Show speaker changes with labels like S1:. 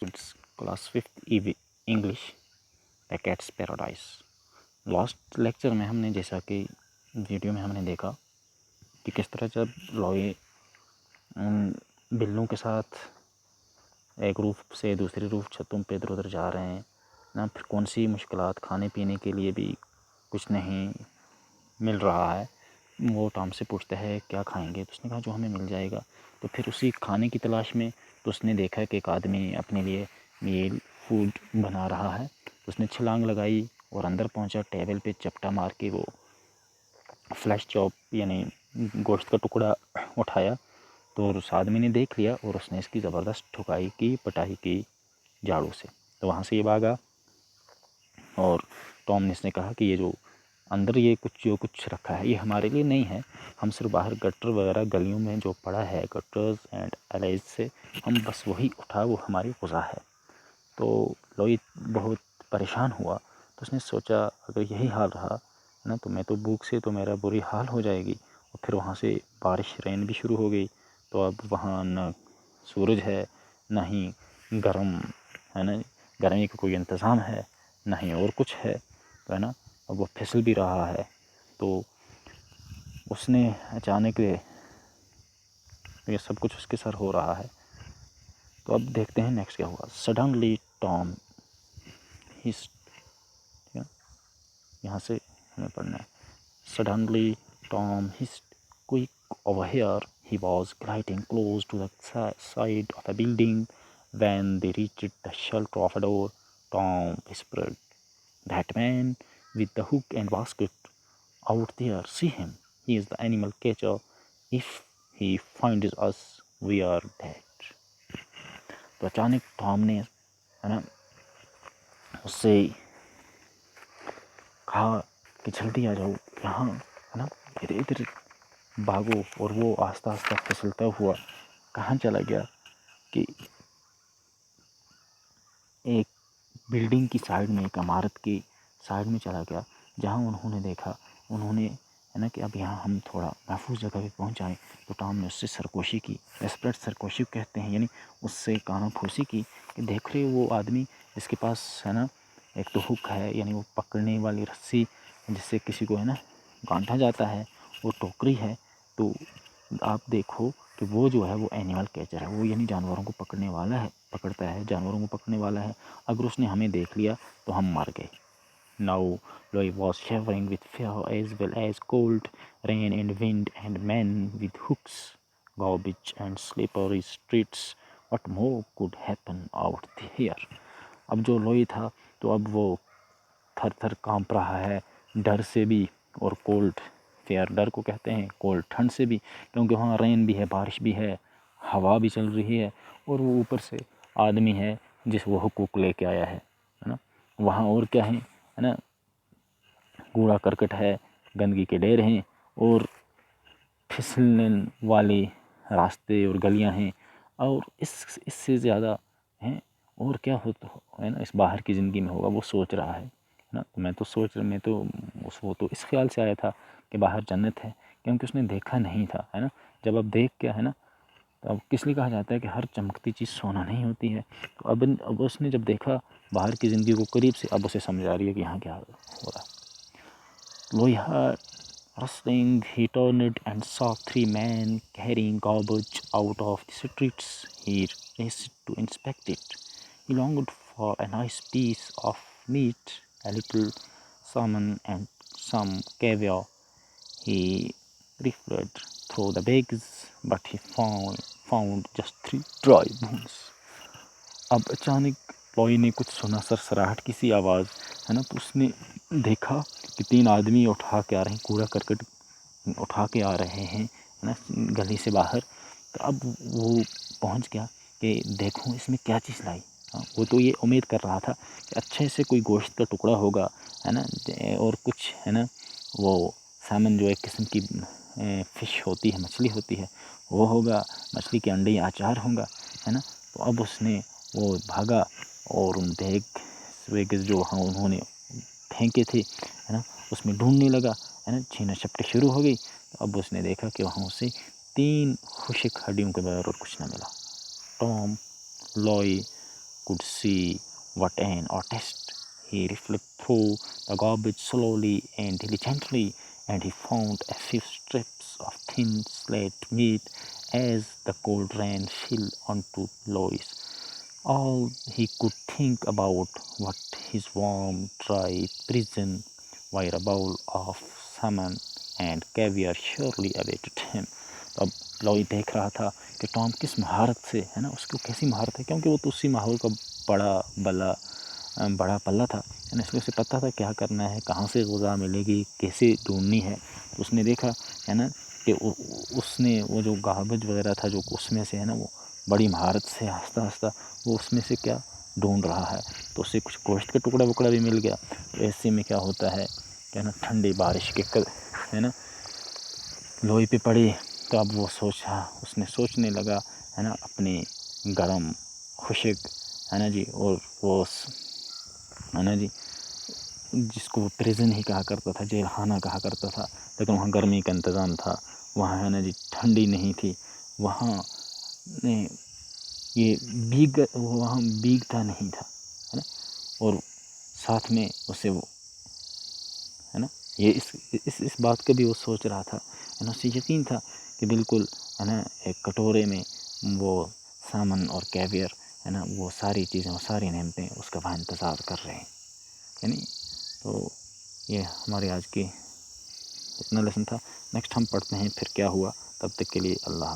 S1: It's class 5th English, A Cat's Paradise. Last lecture में हमने जैसा कि वीडियो में हमने देखा कि किस तरह जब लॉय बिल्लों के साथ एक रूफ से दूसरी रूफ छतों पे इधर उधर जा रहे हैं ना, फिर कौन सी मुश्किलात, खाने पीने के लिए भी कुछ नहीं मिल रहा है। वो टॉम से पूछता है क्या खाएंगे, तो उसने कहा जो हमें मिल जाएगा। तो फिर उसी खाने की तलाश में तो उसने देखा कि एक आदमी अपने लिए मील फूड बना रहा है। तो उसने छलांग लगाई और अंदर पहुंचा, टेबल पे चपटा मार के वो फ्लैश चॉप यानी गोश्त का टुकड़ा उठाया। तो उस आदमी ने देख लिया और उसने इसकी ज़बरदस्त ठुकाई की, पटाई की झाड़ू से। तो वहाँ से ये भागा और टॉम ने इसने कहा कि ये जो अंदर ये जो कुछ रखा है ये हमारे लिए नहीं है, हम सिर्फ बाहर गटर वगैरह गलियों में जो पड़ा है गटर्स एंड एलेज से हम बस वही उठा, वो हमारी ग़िज़ा है। तो लोई बहुत परेशान हुआ। तो उसने सोचा अगर यही हाल रहा है ना तो मैं तो भूख से तो मेरा बुरी हाल हो जाएगी। और फिर वहाँ से बारिश रेन भी शुरू हो गई। तो अब वहाँ न सूरज है, ना ही गर्म है ना, गर्मी का कोई इंतज़ाम है, ना ही और कुछ है, तो है ना। अब वो फिसल भी रहा है। तो उसने अचानक ये सब कुछ उसके सर हो रहा है। तो अब देखते हैं नेक्स्ट क्या हुआ। सडनली टॉम यहाँ से हमें पढ़ना है। Suddenly Tom hissed, "Quick, over here!" He was gliding close to the side of a building. When they reached the shelter of a door, Tom whispered, "That man with the hook and basket out there, see him. He is the animal catcher. If he finds us, we are dead." तो अचानक Tom ने है ना उससे कहा कि जल्दी आ जाओ यहाँ, है ना, इधर इधर भागो। और वो आस्ता आस्ता फिसलता हुआ कहाँ चला गया कि एक बिल्डिंग की साइड में, एक इमारत की साइड में चला गया, जहाँ उन्होंने देखा, उन्होंने है ना कि अब यहाँ हम थोड़ा महफूज जगह पे पहुँच जाएँ। तो टॉम ने उससे सरकोशी की, रेस्पेक्ट सरकोशी कहते हैं, यानी उससे कानाफूसी की कि देख रहे हो वो आदमी जिसके पास है ना एक तो हुक है, यानी वो पकड़ने वाली रस्सी जिससे किसी को है ना गांठा जाता है, वो टोकरी है। तो आप देखो कि वो जो है वो एनिमल कैचर है, वो यानी जानवरों को पकड़ने वाला है, पकड़ता है, जानवरों को पकड़ने वाला है। अगर उसने हमें देख लिया तो हम मर गए। Now Loy was shivering with fear as well as cold, rain and wind and men with hooks, garbage and slippery streets. What more could happen out here? अब जो लोई था तो अब वो थर थर काँप रहा है डर से भी, और कोल्ड फेयर डर को कहते हैं, कोल्ड ठंड से भी, क्योंकि वहाँ रेन भी है, बारिश भी है, हवा भी चल रही है, और वो ऊपर से आदमी है जिस वो हुकूक लेके आया है ना। वहाँ और क्या है ना, कूड़ा करकट है, गंदगी के ढेर हैं, और फिसलने वाले रास्ते और गलियाँ हैं, और इससे ज़्यादा हैं और क्या हो तो है ना इस बाहर की ज़िंदगी में होगा, वो सोच रहा है ना। तो मैं तो वो तो इस ख्याल से आया था कि बाहर जन्नत है, क्योंकि उसने देखा नहीं था, है ना। जब अब देख के है ना, तो अब किस लिए कहा जाता है कि हर चमकती चीज़ सोना नहीं होती है। तो अब उसने जब देखा बाहर की ज़िंदगी को करीब से, अब उसे समझ आ रही है कि यहाँ क्या हो रहा है। Loya rustling, he turned and saw three men carrying garbage out of the streets. He raced to inspect it. He longed for a nice piece of meat, a little salmon and some caviar. He rifled through the bags, but he found just 3 dry bones. अब अचानक लॉय ने कुछ सुना, सरसराहट की सी आवाज़, है ना। तो उसने देखा कि 3 आदमी उठा के आ रहे हैं, कूड़ा करकट उठा के आ रहे हैं, है ना, गली से बाहर। तो अब वो पहुंच गया कि देखो इसमें क्या चीज़ लाई। हाँ, वो तो ये उम्मीद कर रहा था कि अच्छे से कोई गोश्त का टुकड़ा होगा, है ना, और कुछ है ना वो सामन जो एक किस्म की फ़िश होती है, मछली होती है, वो होगा, मछली के अंडे या अचार होगा, है ना। तो अब उसने वो भागा और उन बैग जो वहाँ उन्होंने फेंके थे, है ना, उसमें ढूंढने लगा, है ना। छीना झपटी शुरू हो गई। तो अब उसने देखा कि वहाँ उसे 3 खुश्क हड्डियों के बगैर और कुछ न मिला। Tom, Loy, could see what an artist. He reflected through the garbage slowly and diligently, and he found a few strips of thin slate meat as the cold rain fell onto Lois. All he could think about was his warm, dry prison, where a bowl of salmon and caviar surely awaited him. तो अब लॉय देख रहा था कि Tom किस महारत से, है ना, उसको कैसी महारत है, क्योंकि वो तो उसी माहौल का बड़ा पल्ला था, है ना, इसलिए उसे पता था क्या करना है, कहाँ से ग़िज़ा मिलेगी, कैसे ढूंढनी है। तो उसने देखा, है ना, कि उसने वो जो गार्बेज वगैरह था जो उसमें से, है ना, वो बड़ी महारत से आहिस्ता आहिस्ता वो उसमें से क्या ढूंढ रहा है। तो उससे कुछ गोश्त का टुकड़ा वुकड़ा भी मिल गया। तो ऐसे में क्या होता है कि ना, ठंडी बारिश के है ना, लोई पे पड़ी। तो अब वो उसने सोचने लगा, है ना, अपनी गरम खुशक, है ना जी, और वो है ना जी, जिसको प्रिजन ही कहा करता था, जेल खाना कहा करता था, लेकिन वहाँ गर्मी का इंतज़ाम था, वहाँ, है ना जी, ठंडी नहीं थी, वहाँ वहाँ भीगता नहीं था, है ना, और साथ में उसे वो, है ना, ये इस बात का भी वो सोच रहा था, है ना, उसे यकीन था कि बिल्कुल, है ना, एक कटोरे में वो सामन और कैवियर, है ना, वो सारी चीज़ें, वो सारी नेमतें उसका वहाँ इंतज़ार कर रहे हैं, है नहीं। तो ये हमारे आज की इतना लेसन था। नेक्स्ट हम पढ़ते हैं फिर क्या हुआ। तब तक के लिए अल्लाह।